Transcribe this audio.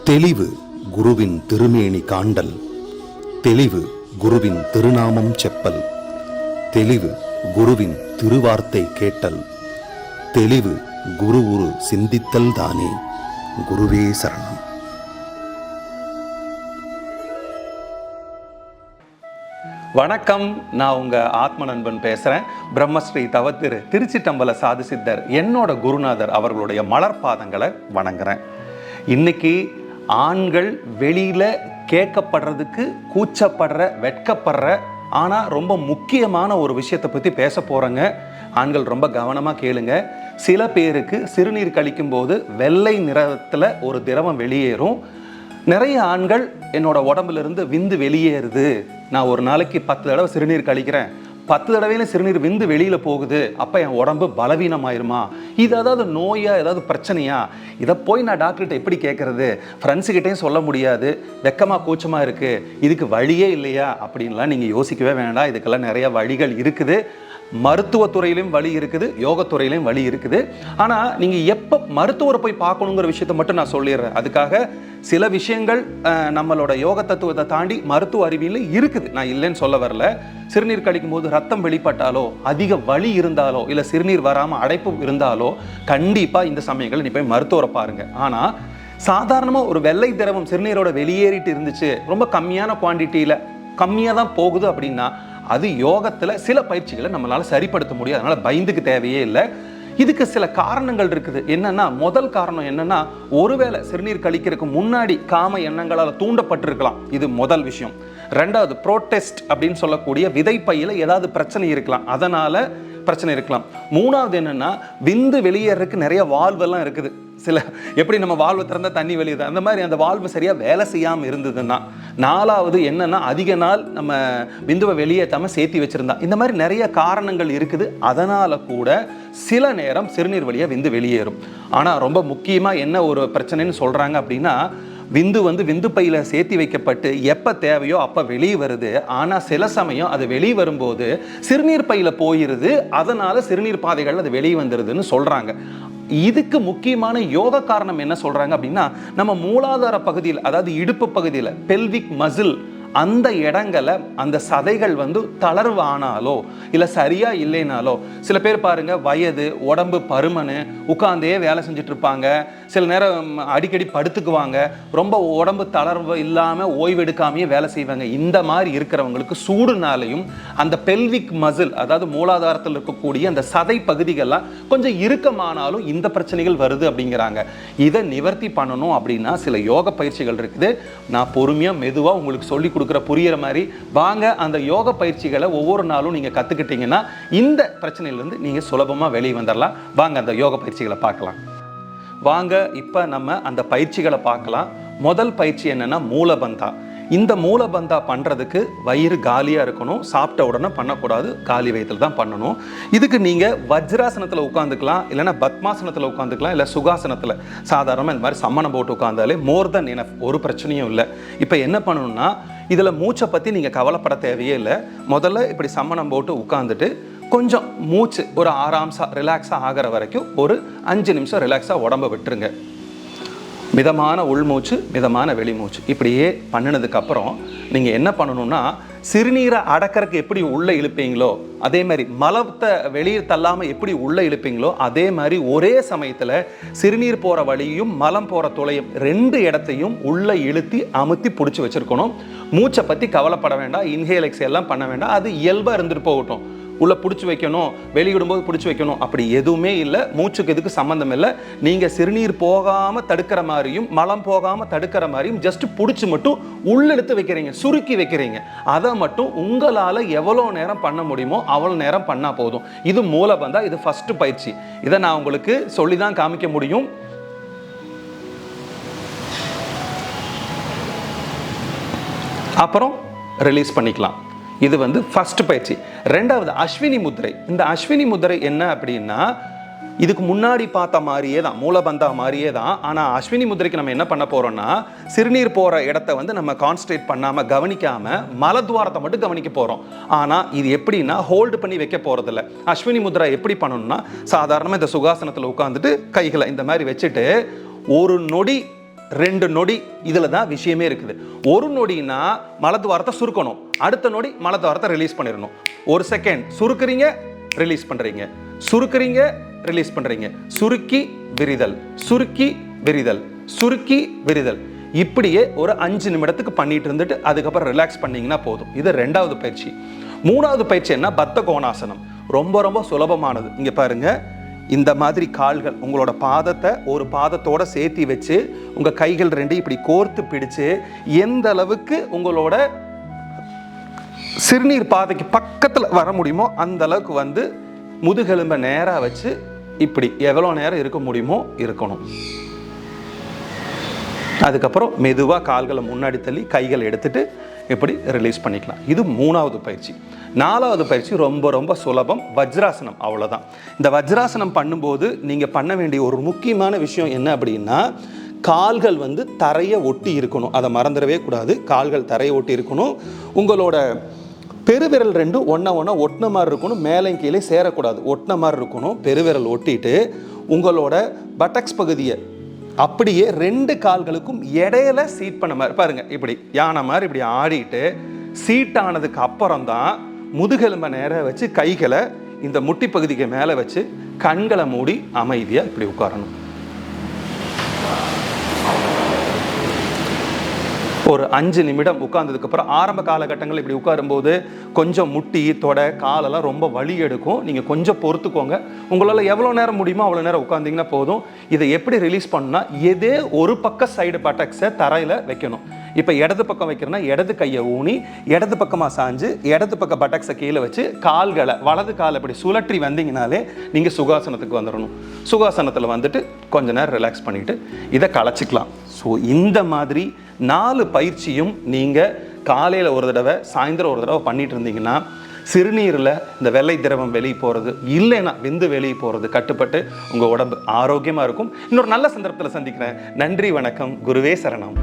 தெளிவு குருவின் திருமேனி காண்டல், தெளிவு குருவின் திருநாமம் செப்பல், தெளிவு குருவின் திருவார்த்தை கேட்டல், தெளிவு குரு உரு சிந்தித்தல் தானே. குருவே சரணம். வணக்கம், நான் உங்க ஆத்ம நண்பன் பேசுறேன். பிரம்மஸ்ரீ தவத்திரு திருச்சிட்டம்பல சாது சித்தர் என்னோட குருநாதர் அவர்களுடைய மலர்பாதங்களை வணங்குறேன். இன்னைக்கு ஆண்கள் வெளியில கேட்கப்படுறதுக்கு கூச்சப்படுற, வெட்கப்படுற, ஆனால் ரொம்ப முக்கியமான ஒரு விஷயத்தை பற்றி பேச போகிறேங்க. ஆண்கள் ரொம்ப கவனமாக கேளுங்க. சில பேருக்கு சிறுநீர் கழிக்கும் போது வெள்ளை நிறத்தில் ஒரு திரவம் வெளியேறும். நிறைய ஆண்கள் என்னோட உடம்புலேருந்து விந்து வெளியேறுது, நான் ஒரு நாளைக்கு 10 தடவை சிறுநீர் கழிக்கிறேன், 10 தடவையில சிறுநீர் விந்து வெளியில் போகுது, அப்போ என் உடம்பு பலவீனமாயிருமா, இது ஏதாவது நோயா, ஏதாவது பிரச்சனையா, இதை போய் நான் டாக்டர்கிட்ட எப்படி கேட்குறது, ஃப்ரெண்ட்ஸுக்கிட்டையும் சொல்ல முடியாது, வெக்கமாக கூச்சமாக இருக்குது, இதுக்கு வழியே இல்லையா அப்படின்லாம் நீங்கள் யோசிக்கவே வேண்டாம். இதுக்கெல்லாம் நிறைய வழிகள் இருக்குது. மருத்துவத்துறையிலையும் வழி இருக்குது, யோகத்துறையிலையும் வழி இருக்குது. ஆனால் நீங்கள் எப்போ மருத்துவரை போய் பார்க்கணுங்கிற விஷயத்தை மட்டும் நான் சொல்லிடுறேன். அதுக்காக சில விஷயங்கள் நம்மளோட யோக தத்துவத்தை தாண்டி மருத்துவ அறிவியல் இருக்குது, நான் இல்லைன்னு சொல்ல வரல. சிறுநீர் கழிக்கும் போது ரத்தம் வெளிப்பட்டாலோ, அதிக வலி இருந்தாலோ, இல்லை சிறுநீர் வராமல் அடைப்பு இருந்தாலோ கண்டிப்பாக இந்த சமயங்கள் நீ போய் மருத்துவரை பாருங்க. ஆனால் சாதாரணமாக ஒரு வெள்ளை திரவம் சிறுநீரோட வெளியேறிட்டு இருந்துச்சு, ரொம்ப கம்மியான குவான்டிட்டியில் கம்மியாக தான் போகுது அப்படின்னா அது யோகத்தில் சில பயிற்சிகளை நம்மளால் சரிப்படுத்த முடியும். அதனால் பயந்துக்கு தேவையே இல்லை. இதுக்கு சில காரணங்கள் இருக்குது. என்னன்னா, முதல் காரணம் என்னன்னா, ஒருவேளை சிறுநீர் கழிக்கிறதுக்கு முன்னாடி காம எண்ணங்களால் தூண்டப்பட்டிருக்கலாம், இது முதல் விஷயம். ரெண்டாவது, புரோட்டெஸ்ட் அப்படின்னு சொல்லக்கூடிய விதைப்பையில் ஏதாவது பிரச்சனை இருக்கலாம், அதனால பிரச்சனை இருக்கலாம். மூணாவது என்னன்னா, விந்து வெளியேறதுக்கு நிறைய வால்வெல்லாம் இருக்குது. சில எப்படி நம்ம வால்வு திறந்தா தண்ணி வெளியுது, அந்த மாதிரி அந்த வால்வு சரியா வேலை செய்யாமல் இருந்ததுன்னா. நாலாவது என்னன்னா, அதிக நாள் நம்ம விந்துவை வெளியேற்றாம சேர்த்தி வச்சிருந்தா. இந்த மாதிரி நிறைய காரணங்கள் இருக்குது. அதனால கூட சில நேரம் சிறுநீர் வழியா விந்து வெளியேறும். ஆனா ரொம்ப முக்கியமா என்ன ஒரு பிரச்சனைன்னு சொல்றாங்க அப்படின்னா, விந்து பையில சேர்த்தி வைக்கப்பட்டு எப்ப தேவையோ அப்ப வெளியே வருது. ஆனா சில சமயம் அது வெளியே வரும்போது சிறுநீர் பையில போயிருது, அதனால சிறுநீர் பாதைகள் அது வெளியே வந்துருதுன்னு சொல்றாங்க. இதுக்கு முக்கியமான யோக காரணம் என்ன சொல்றாங்க அப்படின்னா, நம்ம மூலாதார பகுதியில், அதாவது இடுப்பு பகுதியில், பெல்விக் மசில், அந்த இடங்களை அந்த சதைகள் தளர்வு ஆனாலோ இல்லை சரியா இல்லைனாலோ, சில பேர் பாருங்க வயது, உடம்பு பருமனு, உட்கார்ந்தே வேலை செஞ்சுட்டு இருப்பாங்க, சில நேரம் அடிக்கடி படுத்துக்குவாங்க, ரொம்ப உடம்பு தளர்வு இல்லாமல் ஓய்வு எடுக்காமையே வேலை செய்வாங்க. இந்த மாதிரி இருக்கிறவங்களுக்கு சூடுனாலையும் அந்த பெல்விக் மசில், அதாவது மூலாதாரத்தில் இருக்கக்கூடிய அந்த சதை பகுதிகள்லாம் கொஞ்சம் இறுக்கமானாலும் இந்த பிரச்சனைகள் வருது அப்படிங்கிறாங்க. இதை நிவர்த்தி பண்ணணும் அப்படின்னா சில யோக பயிற்சிகள் இருக்குது. நான் பொறுமையாக மெதுவாக உங்களுக்கு சொல்லி கொடுக்குற புரியிற மாதிரி வாங்க. அந்த யோக பயிற்சிகளை ஒவ்வொரு நாளும் நீங்க கத்துக்கிட்டீங்கன்னா இந்த பிரச்சனையிலிருந்து நீங்க சுலபமா வெளியே வந்துடலாம். வாங்க அந்த யோக பயிற்சிகளை பார்க்கலாம். வாங்க இப்ப நம்ம அந்த பயிற்சிகளை பார்க்கலாம். முதல் பயிற்சி என்னன்னா, மூலபந்தா. இந்த மூலபந்தா பண்ணுறதுக்கு வயிறு காலியாக இருக்கணும், சாப்பிட்ட உடனே பண்ணக்கூடாது, காலி வயிற்றில் தான் பண்ணணும். இதுக்கு நீங்கள் வஜ்ராசனத்தில் உட்காந்துக்கலாம், இல்லைன்னா பத்மாசனத்தில் உட்காந்துக்கலாம், இல்லை சுகாசனத்தில் சாதாரணமாக இந்த மாதிரி சம்மணம் போட்டு உட்காந்தாலே மோர் தென் எனஃப், ஒரு பிரச்சனையும் இல்லை. இப்போ என்ன பண்ணணும்னா, இதில் மூச்சை பற்றி நீங்கள் கவலைப்பட தேவையே இல்லை. முதல்ல இப்படி சம்மணம் போட்டு உட்காந்துட்டு கொஞ்சம் மூச்சு ஒரு ஆராம்ஸாக ரிலாக்ஸாக ஆகிற வரைக்கும் ஒரு 5 நிமிஷம் ரிலாக்ஸாக உடம்பை விட்டுருங்க. மிதமான உள்மூச்சு, மிதமான வெளிமூச்சு, இப்படியே பண்ணினதுக்கப்புறம் நீங்கள் என்ன பண்ணணும்னா, சிறுநீரை அடக்கிறதுக்கு எப்படி உள்ளே இழுப்பீங்களோ அதே மாதிரி, மலத்தை வெளியே தள்ளாமல் எப்படி உள்ளே இழுப்பீங்களோ அதே மாதிரி, ஒரே சமயத்தில் சிறுநீர் போகிற வழியும் மலம் போகிற துளையும் 2 இடத்தையும் உள்ளே இழுத்தி அமுத்தி பிடிச்சி வச்சுருக்கணும். மூச்சை பற்றி கவலைப்பட வேண்டாம், இன்ஹேல் எக்ஸேல்லாம் பண்ண வேண்டாம், அது இயல்பாக இருந்துட்டு போகட்டும். உள்ளே பிடிச்சி வைக்கணும், வெளியிடும்போது பிடிச்சி வைக்கணும் அப்படி எதுவுமே இல்லை. மூச்சுக்கு இதுக்கு சம்மந்தம் இல்லை. நீங்கள் சிறுநீர் போகாமல் தடுக்கிற மாதிரியும் மலம் போகாமல் தடுக்கிற மாதிரியும் ஜஸ்ட் பிடிச்சி மட்டும் உள்ளெடுத்து வைக்கிறீங்க, சுருக்கி வைக்கிறீங்க. அதை மட்டும் உங்களால் எவ்வளோ நேரம் பண்ண முடியுமோ அவ்வளோ நேரம் பண்ணால் போதும். இது மூலபந்தா, இது ஃபர்ஸ்ட் பயிற்சி. இதை நான் உங்களுக்கு சொல்லி தான் காமிக்க முடியும். அப்புறம் ரிலீஸ் பண்ணிக்கலாம். இது ஃபர்ஸ்ட் பயிற்சி. ரெண்டாவது அஸ்வினி முத்திரை. இந்த அஸ்வினி முத்திரை என்ன அப்படின்னா, இதுக்கு முன்னாடி பார்த்த மாதிரியே தான், மூலபந்தா மாதிரியே தான். ஆனால் அஸ்வினி முத்திரைக்கு நம்ம என்ன பண்ண போகிறோம்னா, சிறுநீர் போகிற இடத்த நம்ம கான்சன்ட்ரேட் பண்ணாமல், கவனிக்காமல் மலத்வாரத்தை மட்டும் கவனிக்க போகிறோம். ஆனால் இது எப்படின்னா, ஹோல்டு பண்ணி வைக்க போகிறதில்ல. அஸ்வினி முத்திரை எப்படி பண்ணணும்னா, சாதாரணமாக இந்த சுகாசனத்தில் உட்காந்துட்டு கைகளை இந்த மாதிரி வச்சுட்டு ஒரு நொடி 2 நொடி. இதில் தான் விஷயமே இருக்குது. 1 நொடினா மலத்துவாரத்தை சுருக்கணும், அடுத்த நொடி மலத்துவாரத்தை ரிலீஸ் பண்ணிடணும். 1 செகண்ட் சுருக்குறீங்க, ரிலீஸ் பண்ணுறீங்க, சுருக்குறீங்க, ரிலீஸ் பண்ணுறீங்க, சுருக்கி விரிதல், சுருக்கி விரிதல், சுருக்கி விரிதல். இப்படியே ஒரு 5 நிமிடத்துக்கு பண்ணிட்டு இருந்துட்டு அதுக்கப்புறம் ரிலாக்ஸ் பண்ணீங்கன்னா போதும். இது 2வது பயிற்சி. 3வது பயிற்சி என்ன? பத்த கோணாசனம். ரொம்ப ரொம்ப சுலபமானது. இங்கே பாருங்க, இந்த மாதிரி கால்கள் உங்களோட பாதத்தை ஒரு பாதத்தோட சேர்த்தி வச்சு உங்கள் கைகள் 2 இப்படி கோர்த்து பிடிச்சு எந்த அளவுக்கு உங்களோட சிறுநீர் பாதைக்கு பக்கத்தில் வர முடியுமோ அந்த அளவுக்கு வந்து முதுகெலும்பை நேராக வச்சு இப்படி எவ்வளோ நேரம் இருக்க முடியுமோ இருக்கணும். அதுக்கப்புறம் மெதுவாக கால்களை முன்னாடி தள்ளி கைகளை எடுத்துட்டு இப்படி ரிலீஸ் பண்ணிக்கலாம். இது 3வது பயிற்சி. 4வது பயிற்சி ரொம்ப ரொம்ப சுலபம், வஜ்ராசனம். அவ்வளோதான். இந்த வஜ்ராசனம் பண்ணும்போது நீங்கள் பண்ண வேண்டிய ஒரு முக்கியமான விஷயம் என்ன அப்படின்னா, கால்கள் வந்து தரையை ஒட்டி இருக்கணும். அதை மறந்துடவே கூடாது. கால்கள் தரையை ஒட்டி இருக்கணும். உங்களோட பெருவிரல் 2 ஒன்றை ஒட்டின மாதிரி இருக்கணும். மேலே கீழே சேரக்கூடாது, ஒட்டின மாதிரி இருக்கணும். பெருவிரல் ஒட்டிட்டு உங்களோட பட்டக்ஸ் பகுதியை அப்படியே 2 கால்களுக்கும் இடையில சீட் பண்ண மாதிரி பாருங்க. இப்படி யானை மாதிரி இப்படி ஆடிட்டு சீட் ஆனதுக்கு அப்புறம் தான் முதுகெலும்பை நேராக வச்சு கைகளை இந்த முட்டி பகுதிக்கு மேலே வச்சு கண்களை மூடி அமைதியாக இப்படி உட்காரணும். ஒரு 5 நிமிடம் உட்கார்ந்ததுக்கப்புறம் ஆரம்ப காலகட்டங்கள் இப்படி உட்காரும்போது கொஞ்சம் முட்டி தொடை காலெல்லாம் ரொம்ப வலி எடுக்கும். நீங்கள் கொஞ்சம் பொறுத்துக்கோங்க. உங்களால் எவ்வளோ நேரம் முடியுமோ அவ்வளோ நேரம் உட்காந்திங்கன்னா போதும். இதை எப்படி ரிலீஸ் பண்ணால், எதே ஒரு பக்க சைடு பட்டக்ஸை தரையில் வைக்கணும். இப்போ இடது பக்கம் வைக்கிறேன்னா இடது கையை ஊனி இடது பக்கமாக சாஞ்சு இடது பக்க பட்டக்ஸை கீழே வச்சு கால்களை வலது காலை இப்படி சுழற்றி வந்தீங்கனாலே நீங்கள் சுகாசனத்துக்கு வந்துடணும். சுகாசனத்தில் வந்துட்டு கொஞ்ச நேரம் ரிலாக்ஸ் பண்ணிவிட்டு இதை களைச்சிக்கலாம். ஸோ இந்த மாதிரி 4 பயிற்சியும் நீங்கள் காலையில் ஒரு தடவை சாயந்தரம் ஒரு தடவை பண்ணிட்டு இருந்தீங்கன்னா சிறுநீரில் இந்த வெள்ளை திரவம் வெளியே போகிறது, இல்லைன்னா விந்து வெளியே போகிறது கட்டுப்பட்டு உங்கள் உடம்பு ஆரோக்கியமாக இருக்கும். இன்னொரு நல்ல சந்தர்ப்பத்தில் சந்திக்கிறேன். நன்றி, வணக்கம், குருவே சரணம்.